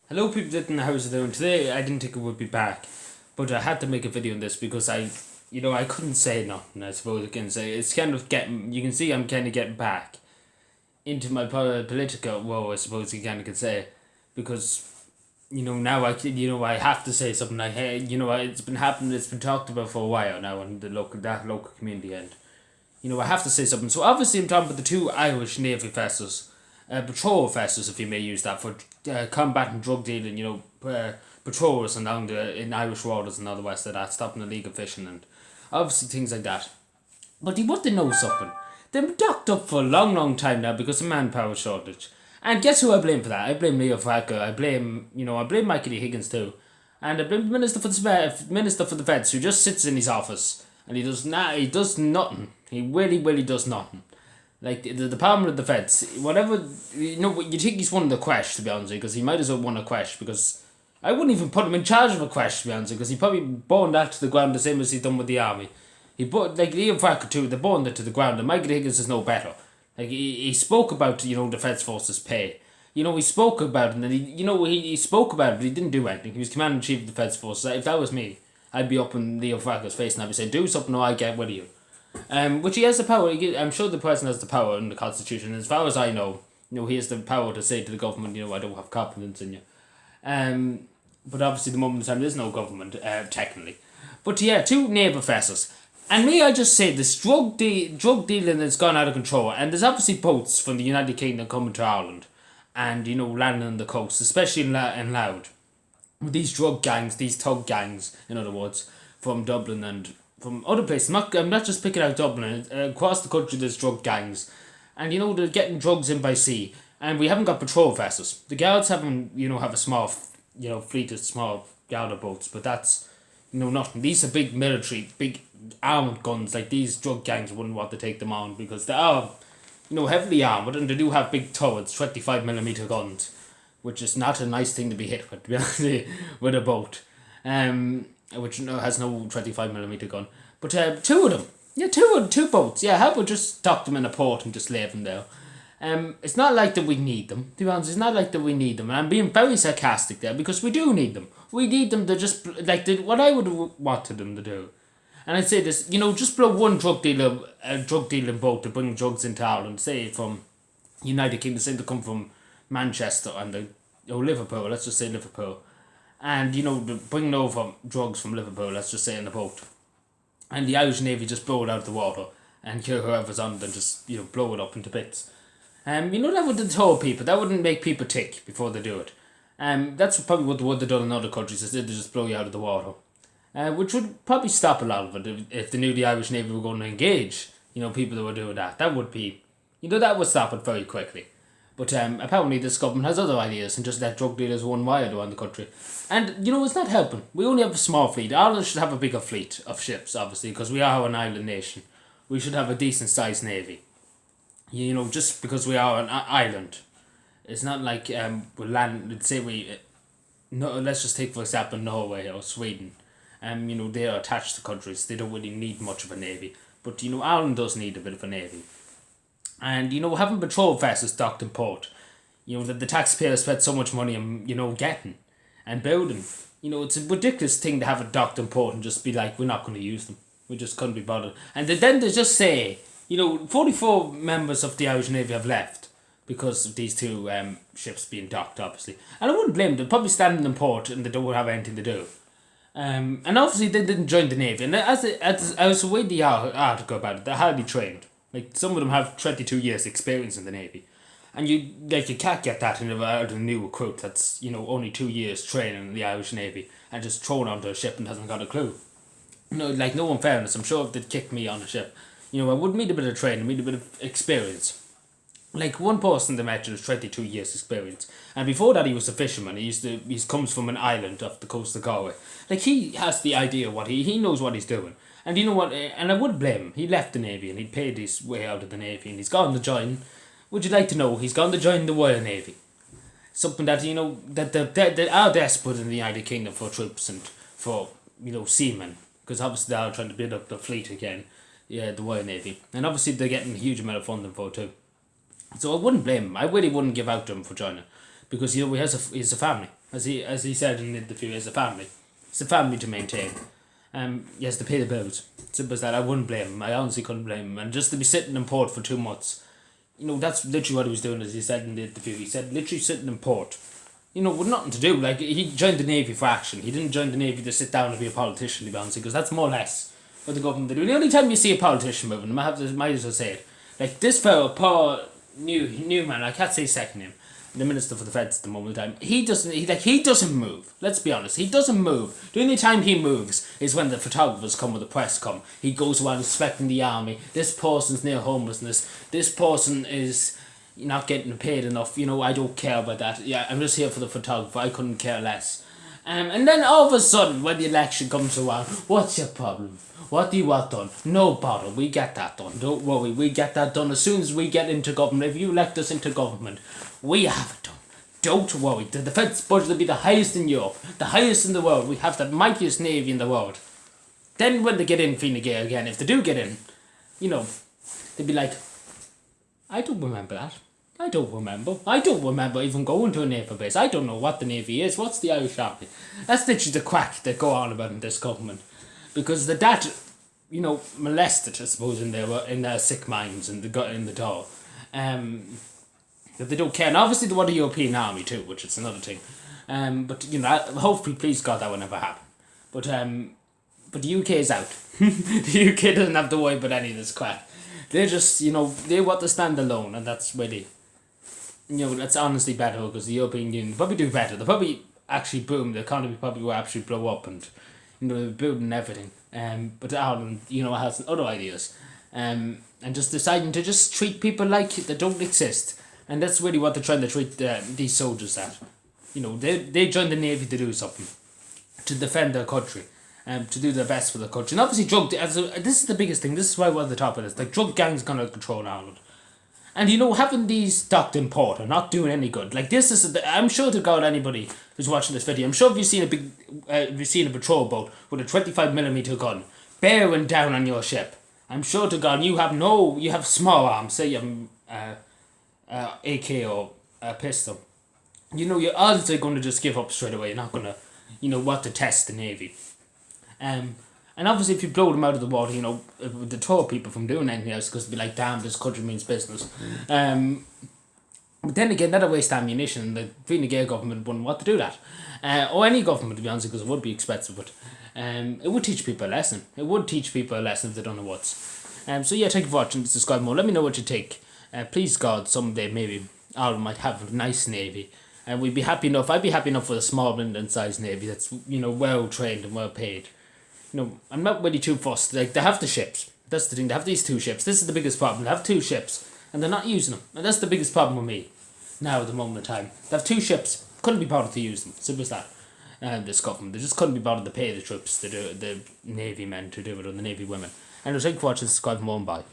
Hello people, how's it doing? Today I didn't think it would be back, but I had to make a video on this because I couldn't say nothing. I suppose I can say it's kind of getting. You can see I'm kind of getting back into my political woe. I suppose you kind of could say, because now I have to say something. It's been happening. It's been talked about for a while now in the local community, and I have to say something. So obviously I'm talking about the two Irish Navy vessels, patrol vessels, if you may use that, for combating drug dealing, patrols in Irish waters and all the rest of that, stopping illegal fishing and obviously things like that. But you want to know something? They've been docked up for a long, long time now because of manpower shortage. And guess who I blame for that? I blame Leo Varadkar. I blame Michael Higgins too. And I blame the Minister for the Feds, who just sits in his office and he does nothing. He really does nothing. Like the Department of the Feds, whatever, you think he's won the quest, to be honest, because he might as well won a quest, because I wouldn't even put him in charge of a quest, to be honest, because he probably burned that to the ground the same as he done with the army. Like Leo Varadkar too, they burned it to the ground, and Michael Higgins is no better. Like he spoke about the Defence Forces pay. He spoke about it, and he spoke about it, but he didn't do anything. He was Commander in Chief of the Defence Forces. If that was me, I'd be up in Leo Varadkar's face and I'd be saying, do something or I get rid of you. Which he has the power. I'm sure the president has the power in the constitution. As far as I know, he has the power to say to the government, I don't have confidence in you. But obviously, the moment in time, there's no government technically. But yeah, two naval vessels. And may I just say, this drug dealing has gone out of control. And there's obviously boats from the United Kingdom coming to Ireland, and landing on the coast, especially in Loud. These drug gangs, these tug gangs, in other words, from Dublin and from other places. I'm not just picking out Dublin. Across the country, there's drug gangs, and they're getting drugs in by sea. And we haven't got patrol vessels. The guards have a small, fleet of small Garda boats, but that's nothing. These are big military, big armed guns. Like these drug gangs wouldn't want to take them on because they are, heavily armed, and they do have big turrets, 25mm guns, which is not a nice thing to be hit with, to be honest, with a boat. Which has no 25mm gun. But two of them. Yeah, two boats. Yeah, how about just dock them in a port and just leave them there? It's not like that we need them, to be honest. It's not like that we need them. And I'm being very sarcastic there because we do need them. We need them to just, what I would have wanted them to do. And I'd say this, just blow one drug dealing boat to bring drugs into Ireland, say from United Kingdom, say to come from Manchester and Liverpool, let's just say Liverpool. And bringing over drugs from Liverpool, let's just say in a boat, and the Irish Navy just blow it out of the water and kill whoever's on it and just blow it up into bits. That wouldn't deter people. That wouldn't make people tick before they do it. That's probably what they would have done in other countries. Instead, they just blow you out of the water, which would probably stop a lot of it if they knew the Irish Navy were going to engage. People that were doing that. That would be, that would stop it very quickly. But apparently this government has other ideas and just let drug dealers run wild around the country. And, it's not helping. We only have a small fleet. Ireland should have a bigger fleet of ships, obviously, because we are an island nation. We should have a decent-sized navy. Just because we are an island. It's not like we land, let's say let's just take, for example, Norway or Sweden. They are attached to countries. They don't really need much of a navy. But, Ireland does need a bit of a navy. And, having patrol vessels docked in port, that the taxpayers spent so much money on, getting and building. It's a ridiculous thing to have it docked in port and just be like, we're not going to use them. We just couldn't be bothered. And then they just say, 44 members of the Irish Navy have left because of these two ships being docked, obviously. And I wouldn't blame them. They're probably standing in port and they don't have anything to do. And obviously they didn't join the Navy. And as I was reading the article about it, they're highly trained. Like, some of them have 22 years experience in the Navy. And you can't get that out of a new recruit that's, only 2 years training in the Irish Navy and just thrown onto a ship and hasn't got a clue. No unfairness, I'm sure if they'd kick me on a ship, I would need a bit of training, need a bit of experience. Like, one person they met has 22 years experience. And before that he was a fisherman. He comes from an island off the coast of Galway. Like, he has the idea what he knows what he's doing. And you know what, and I would blame him. He left the Navy and he paid his way out of the Navy and he's gone to join, would you like to know, he's gone to join the Royal Navy. Something that, that they are desperate in the United Kingdom for troops and for, seamen. Because obviously they are trying to build up the fleet again, the Royal Navy. And obviously they're getting a huge amount of funding for it too. So I wouldn't blame him. I really wouldn't give out to him for joining. Because, he has a family. as he said in the interview, as a family. It's a family to maintain. He has to pay the bills. Simple as that. I wouldn't blame him. I honestly couldn't blame him. And just to be sitting in port for 2 months, that's literally what he was doing, as he said in the interview. He said literally sitting in port, with nothing to do. Like, he joined the Navy for action. He didn't join the Navy to sit down and be a politician, to be honest, because that's more or less what the government do. The only time you see a politician moving, might as well say it. Like, this fellow, Paul Newman, I can't say his second name, the Minister for the Feds at the moment in time, he doesn't move. Let's be honest, he doesn't move. The only time he moves is when the photographers come or the press come. He goes around inspecting the army. This person's near homelessness. This person is not getting paid enough. I don't care about that. Yeah, I'm just here for the photographer. I couldn't care less. And then all of a sudden, when the election comes around, what's your problem? What do you want done? No bother, we get that done. Don't worry, we get that done as soon as we get into government. If you elect us into government, we have it done. Don't worry, the defence budget will be the highest in Europe, the highest in the world. We have the mightiest navy in the world. Then when they get in Fine Gael again, if they do get in, they'd be like, I don't remember that. I don't remember even going to a naval base. I don't know what the Navy is. What's the Irish Army? That's literally the quack they go on about in this government. Because the dad, molested, I suppose, in their sick minds in the door. That they don't care. And obviously they want a European army too, which is another thing. But hopefully, please God, that will never happen. But the UK is out. The UK doesn't have to worry about any of this crap. They're just, they want to stand alone, and that's really, that's honestly better, because the European Union probably do better. They'll probably actually boom. The economy probably will actually blow up, and they're building everything. But Ireland, has other ideas. And just deciding to just treat people like they don't exist. And that's really what they're trying to treat these soldiers at. They joined the Navy to do something, to defend their country, to do their best for the country. And obviously, this is the biggest thing. This is why we're on the top of this. Like, drug gangs gonna control Ireland. And having these docked in port are not doing any good. Like, this is, I'm sure to God, anybody who's watching this video, I'm sure if you've seen a patrol boat with a 25mm gun bearing down on your ship, I'm sure to God you have small arms, say you have AK or a pistol. Your odds are going to just give up straight away. You're not going to, want to test the Navy. And obviously, if you blow them out of the water, it would deter people from doing anything else, because it'd be like, damn, this country means business. But then again, that'll waste ammunition. The Fine Gael government wouldn't want to do that. Or any government, to be honest, because it would be expensive. But it would teach people a lesson. It would teach people a lesson if they don't know what. So yeah, thank you for watching. Subscribe more. Let me know what you think. Please God, someday maybe Ireland might have a nice navy. And we'd be happy enough. I'd be happy enough with a small England-sized navy that's, well trained and well paid. I'm not really too fussed. Like, they have the ships. That's the thing. They have these 2 ships. This is the biggest problem. They have 2 ships, and they're not using them. And that's the biggest problem with me now at the moment in time. They have 2 ships. Couldn't be bothered to use them. Simple as that. This government. They just couldn't be bothered to pay the troops to do it, the Navy men to do it, or the Navy women. And thank you for watching. Subscribe for more, and bye.